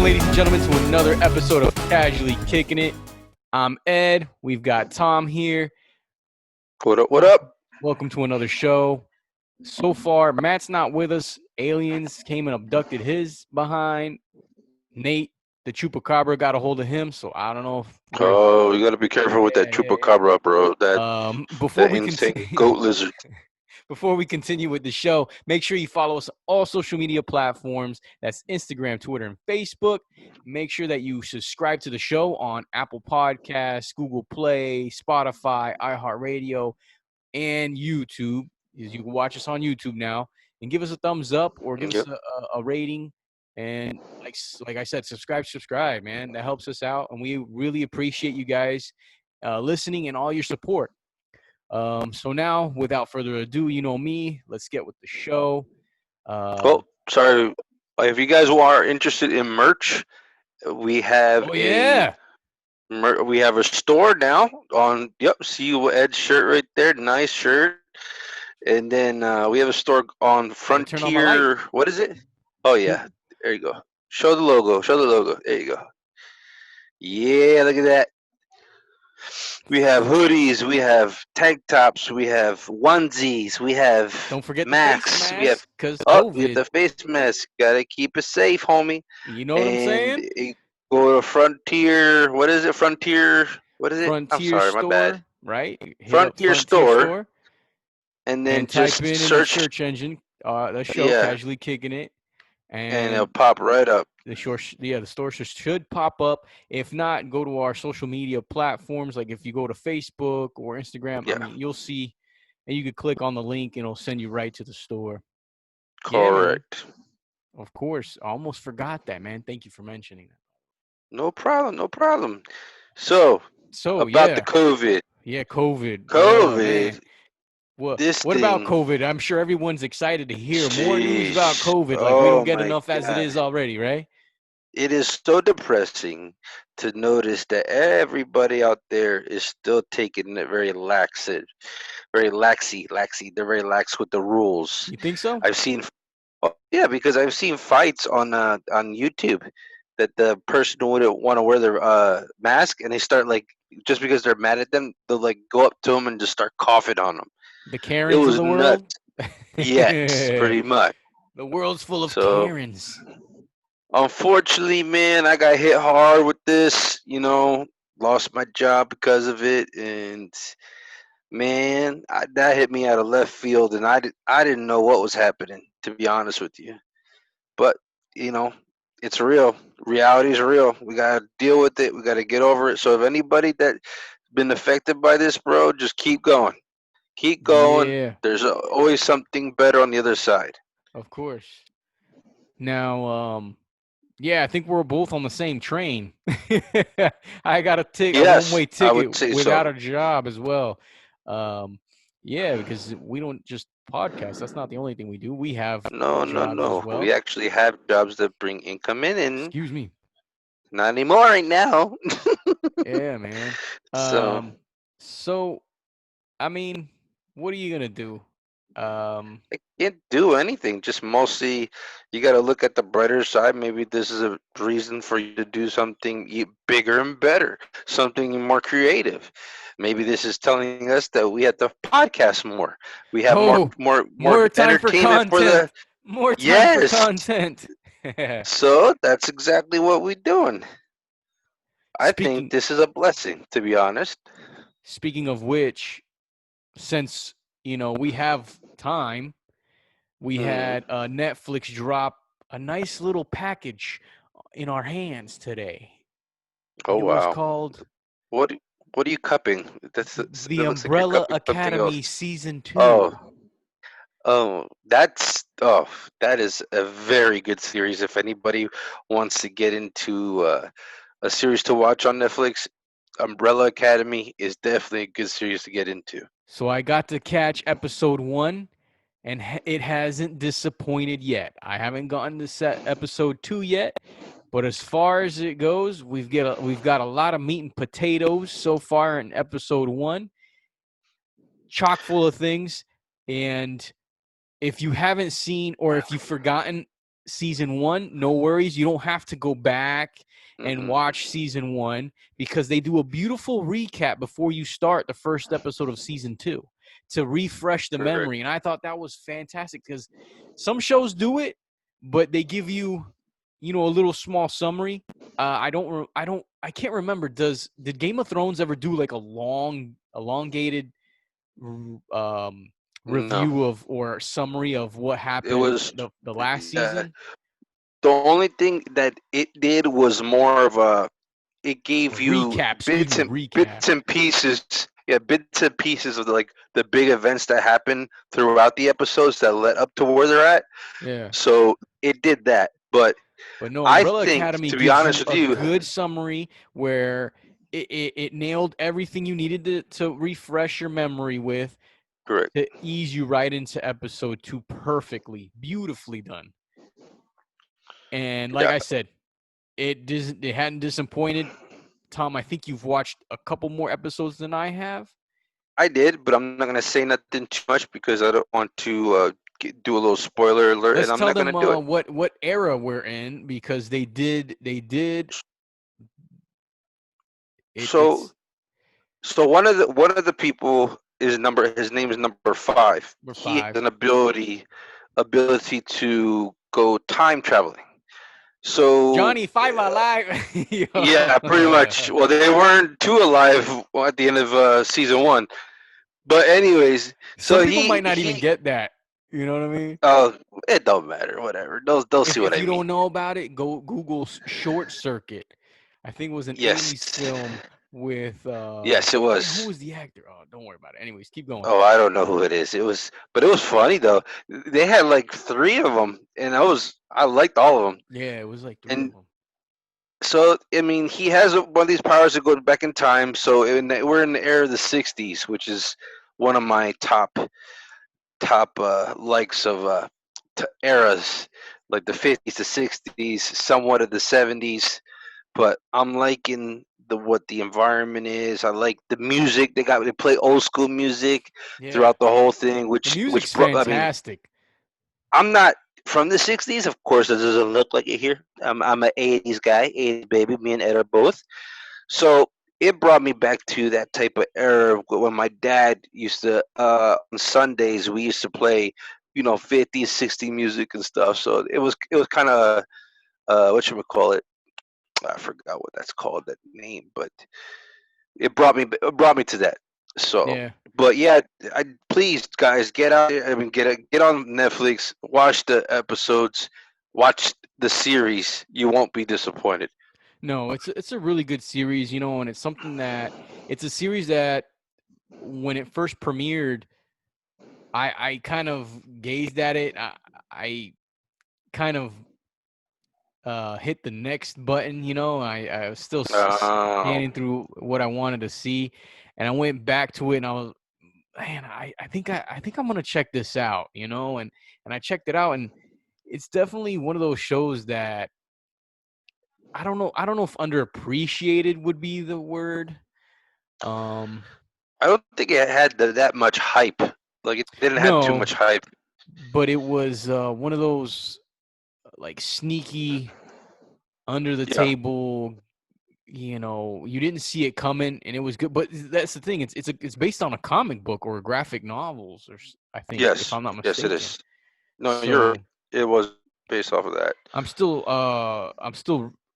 Welcome, ladies and gentlemen, to another episode of Casually Kicking It. I'm Ed. We've got Tom here. What up? What up? Welcome to another show. So far, Matt's not with us. Aliens came and abducted his behind. Nate, the Chupacabra, got a hold of him. So I don't know if Oh, you got to be careful with that chupacabra, bro. before That we insane continue, goat lizard. before we continue with the show, make sure you follow us on all social media platforms. That's Instagram, Twitter, and Facebook. Make sure that you subscribe to the show on Apple Podcasts, Google Play, Spotify, iHeartRadio, and YouTube. You can watch us on YouTube now and give us a thumbs up or give us Yep. a rating. And like I said, subscribe, man. That helps us out, and we really appreciate you guys listening and all your support. So now, without further ado, you know me. Let's get with the show. Oh, sorry. If you guys are interested in merch, we have Oh yeah, we have a store now on. Yep, see you Ed's shirt right there. Nice shirt. And then we have a store on gotta turn on my light. Frontier. What is it? Oh yeah, there you go. Show the logo. Show the logo. There you go. Yeah, look at that. We have hoodies, we have tank tops, we have onesies, we have Don't forget the masks, face we have mask, cause we have COVID. the face mask. Gotta keep it safe, homie. You know what I'm And saying? go to Frontier. What is it? Frontier. What is it? I'm Frontier sorry, my bad. Store, right? Hit up Frontier Frontier Store, Store and and then type just in the search. search engine the show, Yeah, Casually Kicking It, and it'll and pop right up. the store should pop up. If not, go to our social media platforms. Like if you go to Facebook or Instagram, I Yeah, mean, you'll see, and you could click on the link, and it'll send you right to the store. Yeah, man. correct. Of course. I almost forgot that, man. Thank you for mentioning that. No problem. No problem. So So about the yeah, COVID. yeah, COVID. Oh man. COVID. This What about thing. COVID? I'm sure everyone's excited to hear more news about Jeez. COVID. Like we don't Oh get my enough as it God. is already, right? It is so depressing to notice that everybody out there is still taking it very very laxy. They're very lax with the rules. You think so? I've seen, oh, yeah, because I've seen fights on YouTube that the person wouldn't want to wear their mask, and they start like just because they're mad at them, they'll like go up to them and just start coughing on them. The It Karens of was the world. nuts. Yes, pretty much. The world's full of So Karens. unfortunately, man, I got hit hard with this. Lost my job because of it, and man, that hit me out of left field, and I didn't know what was happening, to be honest with you. But you know, it's real. Reality is real. We gotta deal with it. We gotta get over it. So if anybody that's been affected by this, bro, just keep going. Keep going. Yeah, There's always something better on the other side. of course. Now, yeah, I think we're both on the same train. I got a Yes, one-way I would ticket say without so. a job as well. Um, yeah, because we don't just podcast. That's not the only thing we do. We have No, no, jobs as no. We well. actually have jobs that bring income in, and Excuse me. not anymore right now. Yeah, man. So So I mean, what are you gonna do? Um, I can't do anything. Just mostly, you got to look at the brighter side. Maybe this is a reason for you to do something bigger and better, something more creative. Maybe this is telling us that we have to podcast more. We have oh, more more time for entertainment for the. content. More time for Yes. content. So that's exactly what we're doing. I think Speaking this is a blessing, to be honest. speaking of which, since we have time, we Hmm. had Netflix drop a nice little package in our hands today. Oh It was wow. called What what are you cupping? The That looks like you're Umbrella cupping something Academy else. Season 2. Oh, that is a very good series. If anybody wants to get into a series to watch on Netflix, Umbrella Academy is definitely a good series to get into. So I got to catch episode 1, and it hasn't disappointed yet. I haven't gotten to set episode 2 yet, but as far as it goes, we've got a lot of meat and potatoes so far in episode 1, chock full of things. And if you haven't seen or if you've forgotten season 1, no worries. You don't have to go back and Mm-mm. watch season 1 because they do a beautiful recap before you start the first episode of season 2 to refresh the Correct. memory. And I thought that was fantastic because some shows do it, but they give you, a little small summary. I can't remember. Did Game of Thrones ever do like a long, elongated um, No, review of or summary of what it happened was the last yeah. season? The only thing that it did was more of a. It A gave you recap, excuse me, recap. bits and pieces. Yeah, bits and pieces of the big events that happen throughout the episodes that led up to where they're at. Yeah. So it did that. But But no, I Umbrella think, Academy to be gives honest you with a you, good summary where it nailed everything you needed to refresh your memory with correct. to ease you right into episode 2 perfectly, beautifully done. And like Yeah, I said, it hadn't disappointed. Tom, I think you've watched a couple more episodes than I have. I did, but I'm not gonna say nothing too much because I don't want to do a little spoiler alert, and Let's I'm tell not gonna them do it. what era we're in because they did So it's So one of the people is number. His name is number 5. we're He has an 5. ability to go time traveling. So Johnny 5 alive. yeah, pretty much. Well, they weren't two alive at the end of season 1. But anyways, Some so people might he not even he. get that. You know what I mean? Oh, it don't matter. Whatever. They'll see what If I you mean. don't know about it, go Google Short Circuit. I think it was an Yes. 80s film with Yes, it man, who was. was the actor? Oh, don't worry about it. Anyways, keep going. Oh, I don't know who it is. But it was funny though. They had like 3 of them, and I liked all of them. Yeah, it was like 3 of And them. so I mean, he has one of these powers to go back in time. So we're in the era of the '60s, which is one of my top likes of eras, like the '50s to '60s, somewhat of the '70s. But I'm liking what the environment is. I like the music. They play old school music Yeah. throughout the whole thing, The which music's brought. I mean, fantastic. I'm not from the '60s, of course. It doesn't look like it here. I'm an '80s guy, '80s baby. Me and Ed are both. So it brought me back to that type of era when my dad used to on Sundays we used to play, 50s, 60s music and stuff. So it was kind of what should we call it? I forgot what that's called, that name, but it brought me to that. So, Yeah. but yeah, please guys get out there. I mean, get on Netflix, watch the episodes, watch the series. You won't be disappointed. No, it's a really good series, and it's something that it's a series that when it first premiered, I kind of gazed at it. I kind of hit the next button. I was still Oh, scanning through what I wanted to see, and I went back to it, and I was, man, I think I'm gonna check this out. And I checked it out, and it's definitely one of those shows that I don't know if underappreciated would be the word. Um, I don't think it had that much hype. Like it didn't have too no, much hype. but it was one of those like sneaky under the Yeah. table. You didn't see it coming, and it was good. But that's the thing; it's based on a comic book or graphic novels, I think, if Yes. I'm not Yes, it mistaken. is. No, you're right. So It was based off of that. I'm still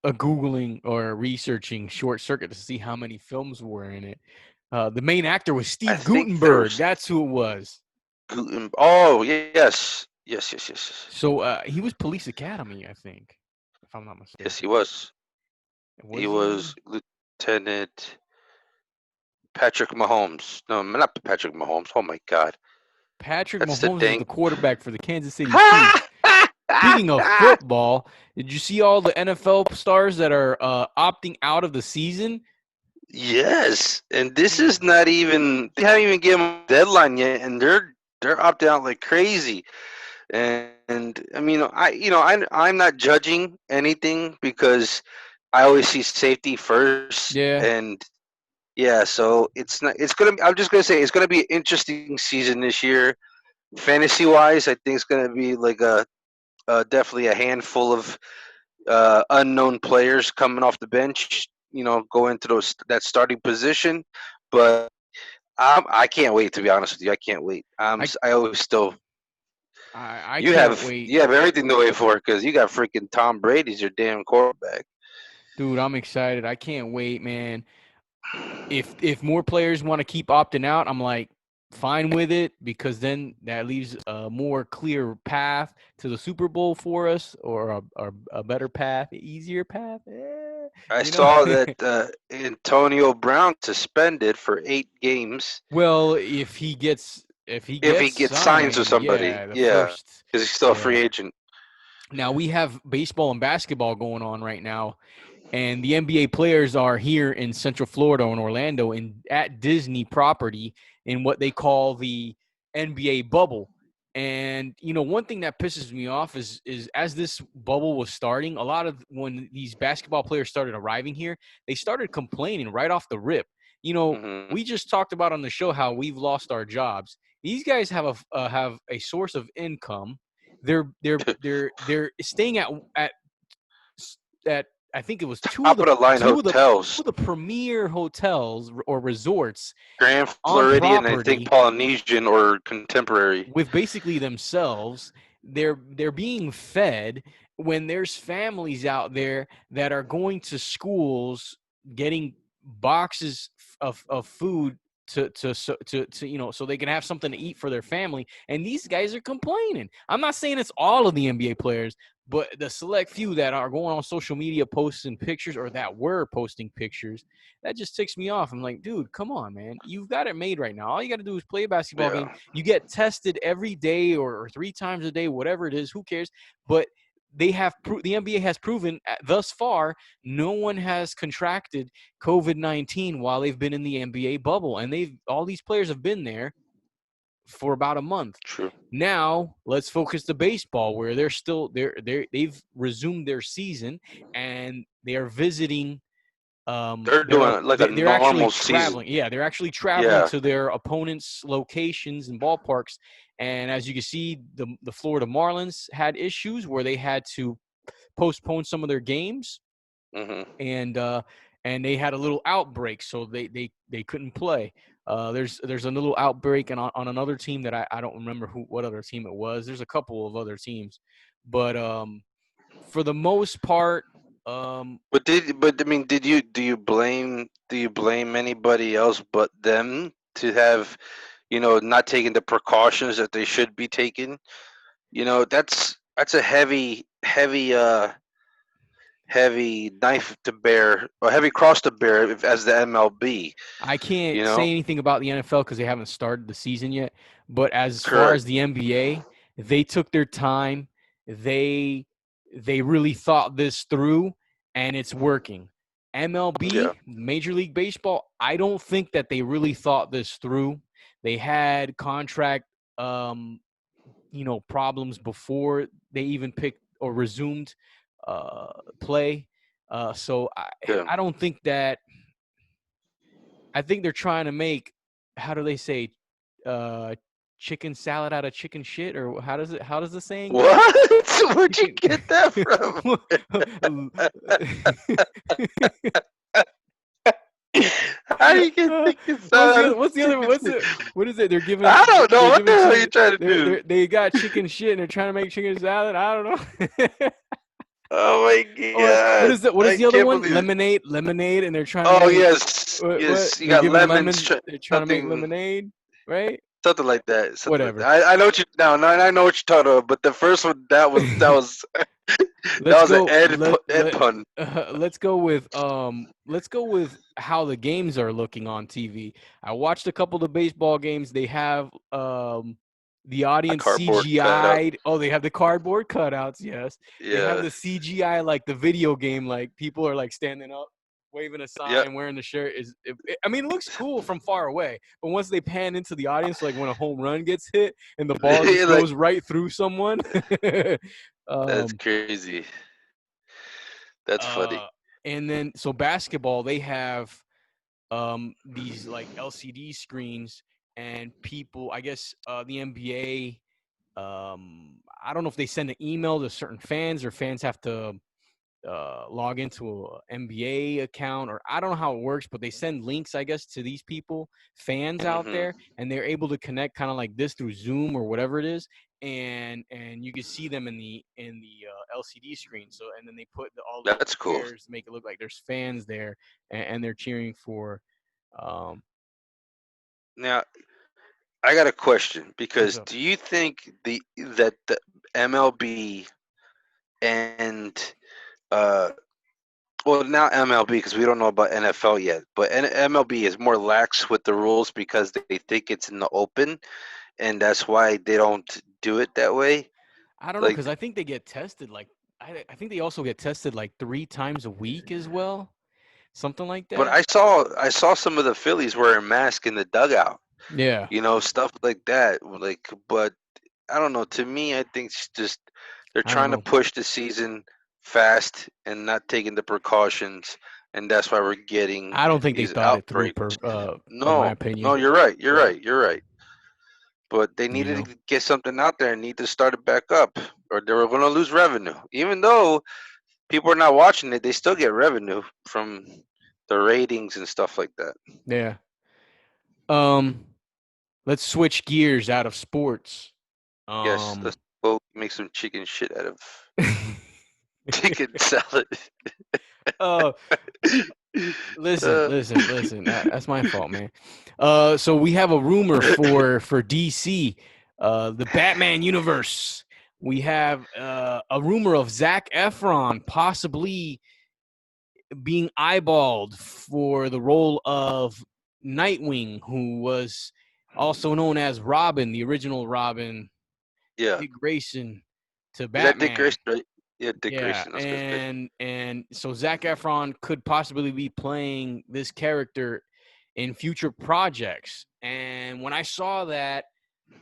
googling or researching Short Circuit to see how many films were in it. The main actor was I Steve think there Gutenberg. was That's who it was. Oh, yes. Yes, yes, yes. So he was Police Academy, I think, if I'm not Yes, he mistaken. was. He Was he? was Lieutenant Patrick Mahomes. No, not Patrick Mahomes. Oh my God. Patrick That's the Mahomes is thing. the quarterback for the Kansas City Chiefs. Speaking of football, did you see all the NFL stars that are opting out of the season? Yes, and this is Man, not even. They haven't even given them a deadline yet, and they're opting out like crazy. And I mean, I'm not judging anything because I always see safety first, yeah, and yeah, so it's not. It's gonna. I'm just gonna say it's gonna be an interesting season this year, fantasy wise. I think it's gonna be like a definitely a handful of unknown players coming off the bench. Go into that starting position, but I can't wait, to be honest with you. I can't wait. I I always still I you can't have wait. you have everything to wait for because you got freaking Tom Brady's your damn quarterback. Dude, I'm excited. I can't wait, man. If more players want to keep opting out, I'm like fine with it because then that leaves a more clear path to the Super Bowl for us, or a better path, easier path. I You know. saw that Antonio Brown suspended for 8 games Well, if he gets if he gets signed with signed, somebody. yeah, the Yeah, first, because he's still a free yeah. agent. Now we have baseball and basketball going on right now, and the NBA players are here in Central Florida in Orlando and at Disney property in what they call the NBA bubble. And one thing that pisses me off is as this bubble was starting, a lot of when these basketball players started arriving here, they started complaining right off the rip. Hmm. We just talked about on the show how we've lost our jobs. These guys have a source of income. They're staying at I think it was two of Top the of the line two of the two hotels, of the premier hotels or resorts Grand on Floridian, I think property Polynesian or Contemporary. with basically themselves. They're being fed when there's families out there that are going to schools getting boxes of food so they can have something to eat for their family, and these guys are complaining. I'm not saying it's all of the NBA players, but the select few that are going on social media posting pictures or that were posting pictures, that just ticks me off. I'm like, dude, come on, man. You've got it made right now. All you got to do is play a basketball game. Yeah, You get tested every day or 3 times a day, whatever it is. Who cares? But the NBA has proven thus far no one has contracted COVID-19 while they've been in the NBA bubble, and all these players have been there for about a month. true. Now let's focus to baseball, where they've resumed their season and they are visiting. They're doing like a They're actually normal season. traveling. Yeah, they're actually traveling Yeah. to their opponents' locations and ballparks. And as you can see, the Florida Marlins had issues where they had to postpone some of their games, Hmm. and they had a little outbreak, so they couldn't play. There's a little outbreak on another team that I don't remember what other team it was. There's a couple of other teams, but for the most part, um, But I mean, do you blame anybody else but them to have, not taking the precautions that they should be taking? That's a heavy knife to bear, or heavy cross to bear as the MLB. I You can't say know, anything about the NFL because they haven't started the season yet. But as far correct. as the NBA, they took their time. They they really thought this through, and it's working. Yeah, MLB, Major League Baseball, I don't think that they really thought this through. They had contract, um, problems before they even picked or resumed uh, play. So yeah. I don't think that I think they're trying to make, how do they say, uh, chicken salad out of chicken shit, or how does the saying go? What? Where'd you Chicken. get that from? How do you get chicken salad out of What's the other chicken what's shit? the what is it? They're I giving don't know they're what the giving hell you chicken. trying to do. They got chicken shit and they're trying to make chicken salad. I don't know. Oh my Or what god! is that? What is I the other can't one? believe it. Lemonade, and they're trying to Oh make yes, what? yes. You They're got giving lemons. lemons. They're trying to make Something, lemonade, right? something like that. Something like that. Whatever. I know what you now. No, I know what you're talking about. But the first one, that was that let's was an go Ed pun. let's go with how the games are looking on TV. I watched a couple of the baseball games. They have the A audience cardboard cutout. CGI'd. Oh, they have the cardboard cutouts. Yes, they have Yeah. the CGI like the video game. Like people are like standing up, waving a Yep. sign, wearing the shirt. I mean, it looks cool from far away, but once they pan into the audience, like when a home run gets hit and the ball just Like goes right through someone. that's um, crazy. That's funny. uh, and then so basketball, they have these like LCD screens, and people, I guess the NBA, I don't know if they send an email to certain fans or fans have to log into a NBA account, or I don't know how it works, but they send links, I guess, to these people, fans out Hmm. there, and they're able to connect kind of like this through Zoom or whatever it is, and you can see them in the LCD screen. So and then they put all the little That's cool. squares to make it look like there's fans there, and they're cheering for. Um, Now, I got a question what's because up? do you think the MLB and uh well, now MLB, because we don't know about NFL yet, but MLB is more lax with the rules because they think it's in the open, and that's why they don't do it that way. I don't know Like, because I think they get tested like I think they also get tested like 3 times a week as well, something like but that. I saw some of the Phillies wearing masks in the dugout, Yeah, stuff like that. Like, but I don't know. To me, I think it's just they're I don't trying to know. push the season fast and not taking the precautions, and that's why we're getting I don't think they these thought it through, outbreaks. in my No, no, opinion. you're right. You're But right. You're right. But they you needed know, to get something out there and need to start it back up, or they were going to lose revenue. Even though people are not watching it, they still get revenue from the ratings and stuff like that. yeah. Um, let's switch gears out of sports. Yes, Um, let's go make some chicken shit out of chicken salad. uh, listen, uh, listen, listen. That's my fault, man. So we have a rumor for DC, the Batman universe. We have a rumor of Zac Efron possibly being eyeballed for the role of Nightwing, who was also known as Robin, the original Robin, yeah. Dick Grayson to Is that Dick Batman. Grayson, right? Yeah, Dick Yeah, Grayson. I was gonna say. and so Zac Efron could possibly be playing this character in future projects. And when I saw that,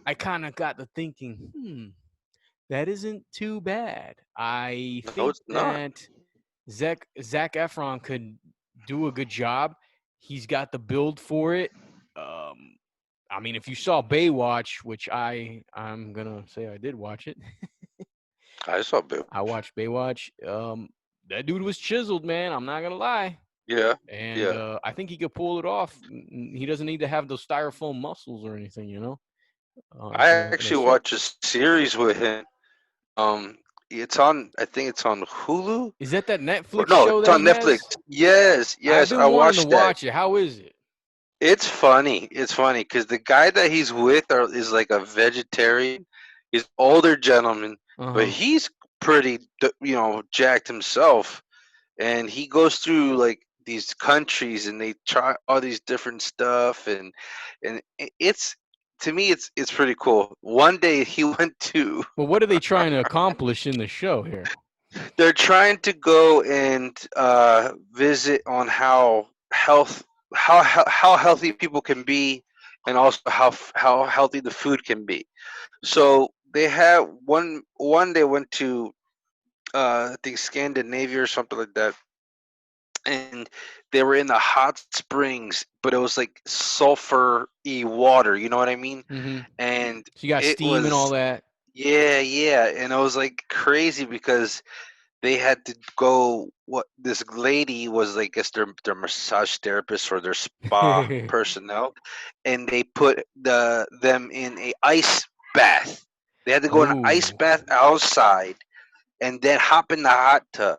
I kind of got to thinking, that isn't too bad. I No, think it's not. that Zac Efron could do a good job. He's got the build for it. Um, I mean, if you saw Baywatch, which I'm gonna say I did watch it. I saw Bill. I watched Baywatch. That dude was chiseled, man. I'm not gonna lie, Yeah, and yeah. I think he could pull it off. He doesn't need to have those styrofoam muscles or anything, I in a actually suit. watched a series with him. It's on. I think it's on Hulu. Is that Or Netflix no, show it's that on he Netflix. has? Yes, I've yes. I been wanting to watched that. watch it. How is it? It's funny. It's funny because the guy that he's with is like a vegetarian. He's an older gentleman, Uh but huh. he's pretty, jacked himself. And he goes through like these countries, and they try all these different stuff, and it's to me, it's pretty cool. One day he went to. But what are they trying to accomplish in the show here? They're trying to go and visit on how healthy people can be, and also how healthy the food can be. So they have one they went to I think Scandinavia or something like that, and they were in the hot springs, but it was like sulfur-y water. You know what I mean? Mm-hmm. And So you got it steam and all was, that. yeah, yeah, and it was like crazy because they had to go. What this lady was like, guess their massage therapist or their spa personnel, and they put them in a ice bath. They had to go in an ice Oh, bath outside, and then hop in the hot tub,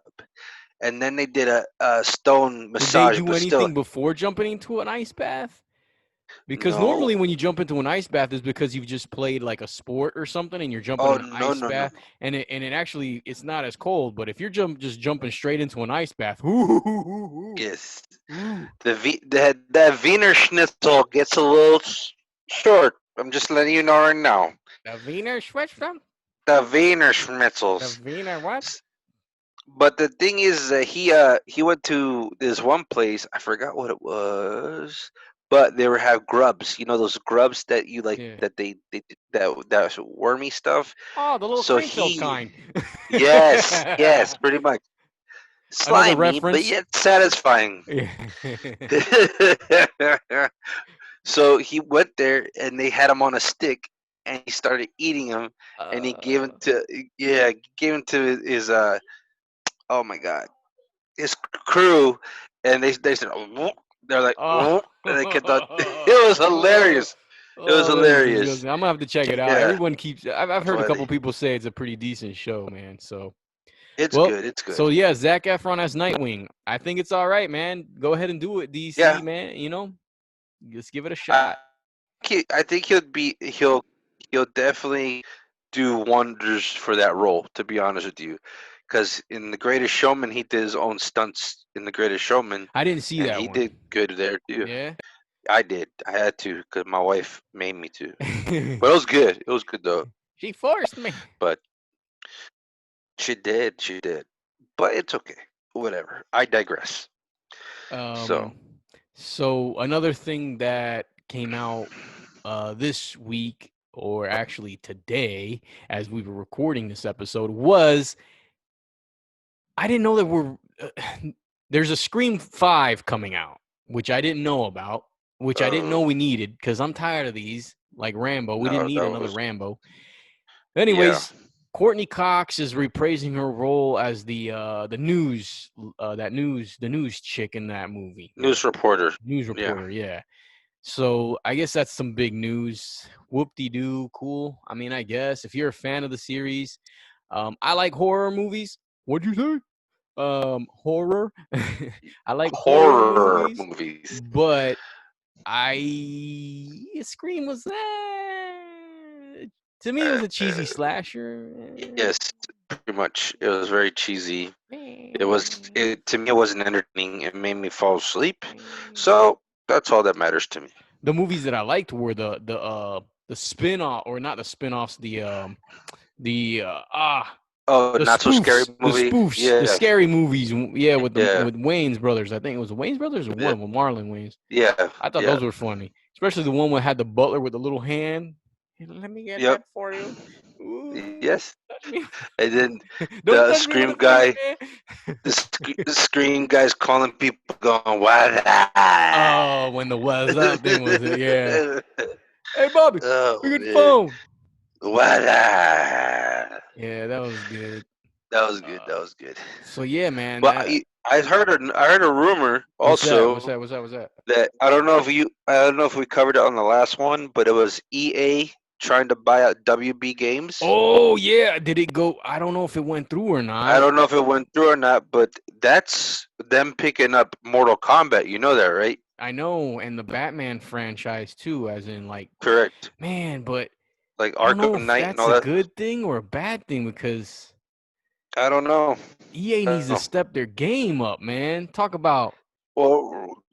and then they did a stone did they massage. do But still, anything before jumping into an ice bath? Because no. normally when you jump into an ice bath is because you've just played like a sport or something and you're jumping Oh, in an no, ice no, no, bath no. and it actually it's not as cold. But if you're just jumping straight into an ice bath, ooh, ooh, Yes, ooh, ooh. that Wiener Schnitzel gets a little short. I'm just letting you know right now. The Wiener Schwestern? The Wiener The Schnitzels. Wiener what? But the thing is that he went to this one place. I forgot what it was, but they were have grubs. You know those grubs that you like Yeah. that they that's wormy stuff. Oh, the little So Kleinfeld he, kind. yes, yes, pretty much Another slimy, but reference. yet satisfying. Yeah. So he went there, and they had him on a stick, and he started eating them, and he gave Uh, them to gave them to his oh my god, his crew, and they said, "Oh," they're like, oh, "Oh," and they kept on. It was hilarious. It was oh, that is hilarious. disgusting. I'm gonna have to check it out. Yeah, Everyone keeps. I've heard a couple funny. people say it's a pretty decent show, man. So, It's well, good. It's so good. yeah, Zac Efron as Nightwing. I think it's all right, man. Go ahead and do it, DC, Yeah, man. You know, just give it a I shot. I think he'll definitely do wonders for that role. To be honest with you, because in The Greatest Showman, he did his own stunts in The Greatest Showman, I didn't see and that he one. did good there too. Yeah. I did. I had to because my wife made me to. But it was good. It was good though. She forced me. But she did. She did. But it's okay. Whatever. I digress. So, Um, so another thing that came out this week, or actually today, as we were recording this episode, was I didn't know that there's a Scream 5 coming out, which I didn't know about, which I didn't know oh we needed because I'm tired of these. Like Rambo, we didn't no, need that another was Rambo. yeah. Anyways, Courtney Cox is reprising her role as the news the news chick in that movie, the News reporter. news Yeah. reporter. Yeah. So I guess that's some big news. Whoop-de-doo, cool. I mean, I guess if you're a fan of the series, I like horror movies. What'd you say? Horror. I like horror Horror movies, movies. but Scream was to me it was a cheesy Uh, slasher. yes, pretty much. It was very cheesy. It was Eh. it to me. It wasn't entertaining. It made me fall asleep. So that's all that matters to me. The movies that I liked were the spin-off, or not the spin-offs, the Oh, not so scary movie. the Yeah, scary movies, yeah, yeah, with Wayne's brothers. I think it was the Wayne's brothers or one yeah, of them, Marlon Wayne's. yeah, I thought yeah. those were funny, especially the one that had the butler with the little hand. "Hey, let me get Yep. that for you. Ooh, Yes. touch me. And then Don't the touch me with scream a fish, guy, man. the scream guy's calling people, going, "What?" Oh, when the "was up" thing was it? Yeah. Hey, Bobby, we Oh get the man, phone. what? Yeah, that was good. That was good. Uh, That was good. so yeah, man. But I heard a rumor What's that? also What's that? that I don't know if we covered it on the last one, but it was EA trying to buy out WB Games. Oh yeah, did it go? I don't know if it went through or I not. don't know if it went through or not, but that's them picking up Mortal Kombat. You know that, right? I know, and the Batman franchise too, as in like, Correct. man, but Like I don't know Arkham if Knight and that's all a that. good thing or a bad thing because I don't know. EA I don't needs to know. step their game up, man. Talk about Well,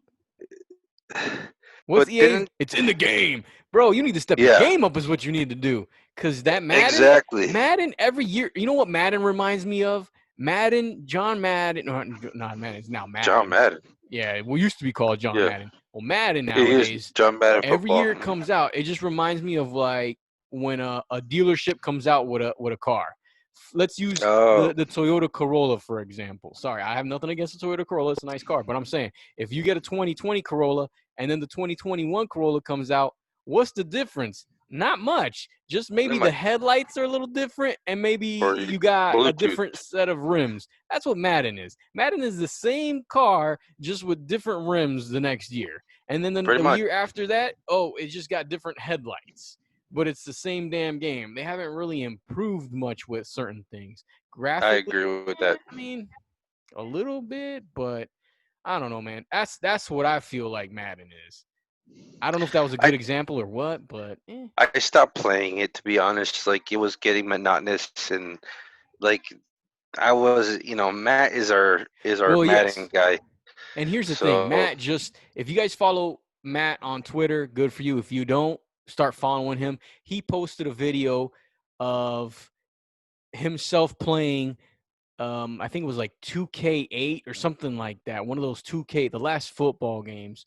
what's but EA's? didn't It's in the game, bro. You need to step your yeah, game up, is what you need to do. Cause that exactly. Madden every year. You know what Madden reminds me of? Madden, John Madden, or not Madden. It's now John Madden. Madden. Yeah, it used to be called John Yeah, Madden. Well, Madden he is nowadays, John Madden every football. year it comes out, it just reminds me of like when a dealership comes out with a car. Let's use Oh, the Toyota Corolla for example. Sorry, I have nothing against the Toyota Corolla. It's a nice car, but I'm saying if you get a 2020 Corolla and then the 2021 Corolla comes out, what's the difference? Not much. Just not maybe the much. headlights are a little different and maybe Or you got a Bluetooth, different set of rims. That's what Madden is. Madden is the same car just with different rims the next year. And then pretty the much. year after that, oh, it just got different headlights. But it's the same damn game. They haven't really improved much with certain things. I Graphically, agree with that. I mean, a little bit, but I don't know, man. That's what I feel like Madden is. I don't know if that was a I good example or what, but I stopped playing it to be honest. Like it was getting monotonous, and like I was, Matt is our well, Madden yes. guy. And here's the thing, So Matt. Just if you guys follow Matt on Twitter, good for you. If you don't, start following him. He posted a video of himself playing I think it was like 2K8 or something like that. One of those 2K, the last football games.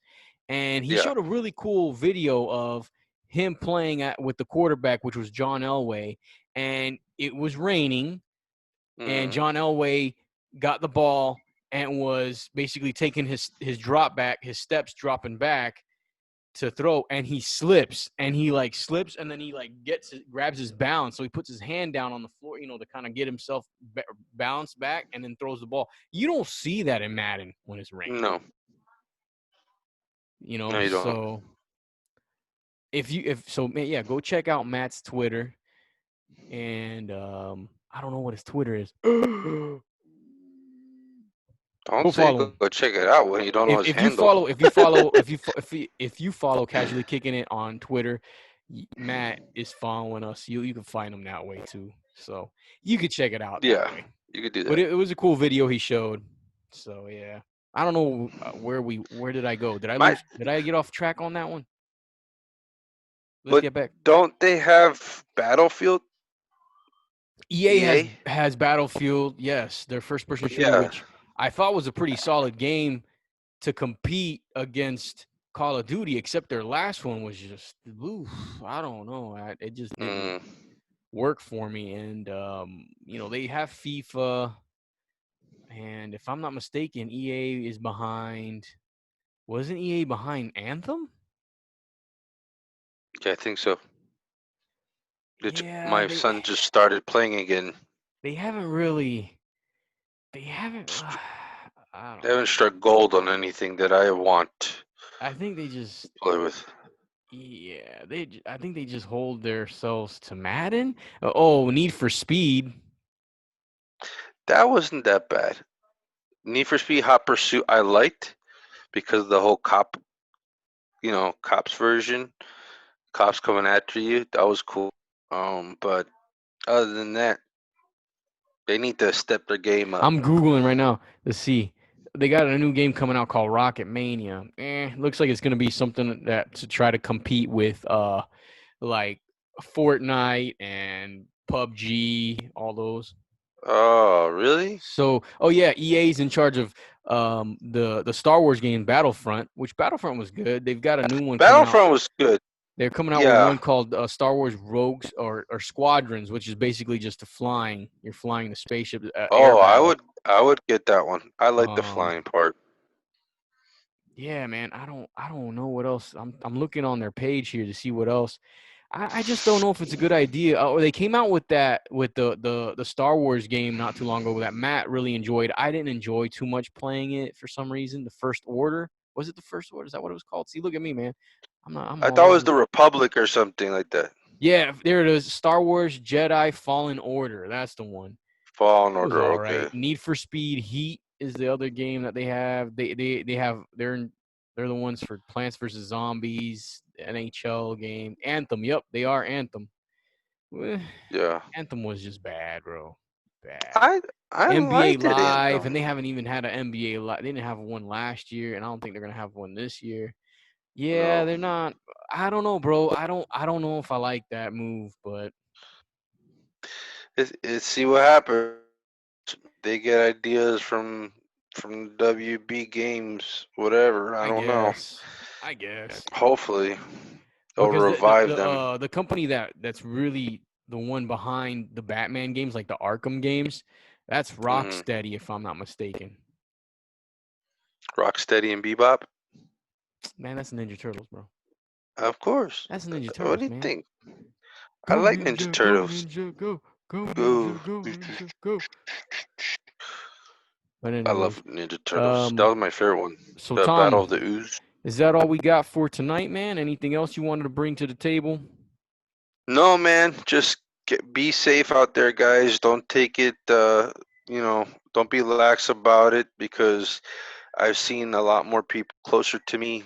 And he yeah, showed a really cool video of him playing with the quarterback, which was John Elway. And it was raining, and hmm John Elway got the ball and was basically taking his drop back, his steps dropping back. to throw, and he slips, and he like slips, and then he like grabs his balance, so he puts his hand down on the floor, to kind of get himself bounce back, and then throws the ball. You don't see that in Madden when it's raining, No, no, you don't. So man, yeah, go check out Matt's Twitter, and I don't know what his Twitter is. Don't Go say follow go him. check it out when you don't know his If you handle. follow Casually Kicking It on Twitter, Matt is following us. You can find him that way too. So you could check it out that Yeah, way. you could do But that. it was a cool video he showed. So yeah, I don't know where did I go? Did I My, lose? Did I get off track on that one? Let's but get back. don't they have Battlefield? EA has EA? has Battlefield. Yes, their first person shooter, Yeah. which I thought was a pretty solid game to compete against Call of Duty, except their last one was just, oof, I don't know. It just didn't Mm. work for me. And they have FIFA, and if I'm not mistaken, EA is behind. Wasn't EA behind Anthem? Yeah, I think so. Yeah, My son just started playing again. they haven't really. They haven't. I They don't haven't know. struck gold on anything that I want to I think they just. play with. Yeah, I think they just hold themselves to Madden. Oh, Need for Speed. That wasn't that bad. Need for Speed Hot Pursuit I liked because the whole cops version, cops coming after you, that was cool. But other than that, they need to step their game up. I'm Googling right now to see. They got a new game coming out called Rocket Mania. Looks like it's gonna be something that to try to compete with like Fortnite and PUBG, all those. Oh, really? So, oh yeah, EA's in charge of the Star Wars game Battlefront, which Battlefront was good. They've got a new one coming out. Battlefront was good. They're coming out with Yeah. one called Star Wars Rogues or Squadrons, which is basically just the flying. You're flying the spaceship, air Oh, I battle. would I would get that one. I like the Um, flying part. yeah, man, I don't know what else. I'm looking on their page here to see what else. I just don't know if it's a good idea. Oh, they came out with the Star Wars game not too long ago that Matt really enjoyed. I didn't enjoy too much playing it for some reason. The First Order, was it the First Order? Is that what it was called? See, look at me, man. I'm I all thought it was over. the Republic or something like that. Yeah, there it is. Star Wars Jedi Fallen Order. That's the one. Fallen It was Order, all okay. right. Need for Speed Heat is the other game that they have. They have they're the ones for Plants vs Zombies, NHL game, Anthem. Yep, they are Anthem. Eh, Yeah. Anthem was just bad, bro. Bad. I NBA liked it, Live, and Anthem. they haven't even had an NBA Live. They didn't have one last year, and I don't think they're gonna have one this year. Yeah, No. they're not. I don't know, bro. I don't know if I like that move, but It's see what happens. They get ideas from WB games, whatever. I I don't know. guess. I guess. Hopefully, they'll Because the revive the them. uh the company that's really the one behind the Batman games, like the Arkham games, that's Hmm. Rocksteady, if I'm not mistaken. Rocksteady and Bebop, Man, that's Ninja Turtles, bro. of course. That's Ninja What do Turtles, you man. think? I Go like Ninja Ninja, go Turtles. Ninja, go, go Ooh, Ninja, go Ninja, go. But I anyways, love Ninja Turtles. That um, was my favorite one. so The Battle Tom, of the Ooze. is that all we got for tonight, man? Anything else you wanted to bring to the table? No, man, just be safe out there, guys. Don't take it. Don't be lax about it because I've seen a lot more people closer to me.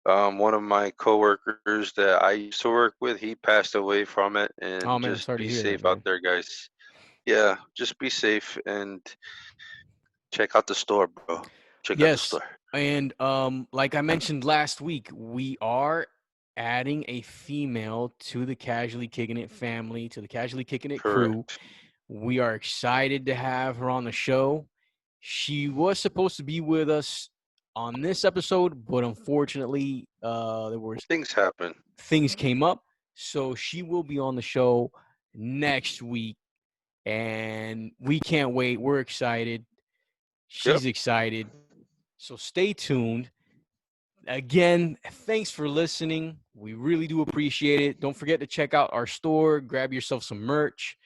One of my coworkers that I used to work with, he passed away from it. Oh And man, just sorry to be hear that, safe out man. there, guys. Yeah, just be safe and check out the store, bro. Check out the Yes, store. and like I mentioned last week, we are adding a female to the Casually Kicking It family, to the Casually Kicking It crew. Correct. We are excited to have her on the show. She was supposed to be with us on this episode, but unfortunately, there was Things happen. things came up, so she will be on the show next week, and we can't wait. We're excited. Yep. She's excited. So stay tuned. Again, thanks for listening. We really do appreciate it. Don't forget to check out our store, grab yourself some merch,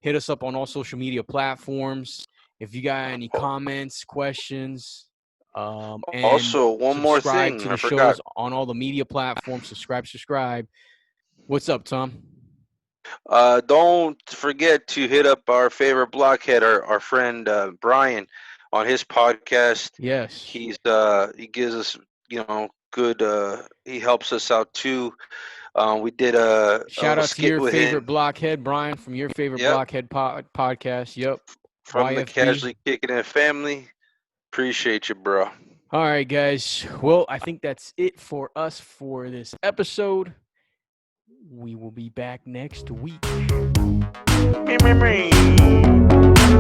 hit us up on all social media platforms. If you got any comments, questions, and Also, one more subscribe thing to I the forgot. shows on all the media platforms. Subscribe. What's up, Tom? Don't forget to hit up our favorite blockhead, our friend Brian, on his podcast. Yes. He gives us good. He helps us out too. We did a Shout little out to skit your with favorite him. blockhead, Brian, from your favorite Yep, blockhead podcast. Yep. from the YFB. Casually Kicking It family. Appreciate you, bro. All right, guys. Well, I think that's it for us for this episode. We will be back next week. Me.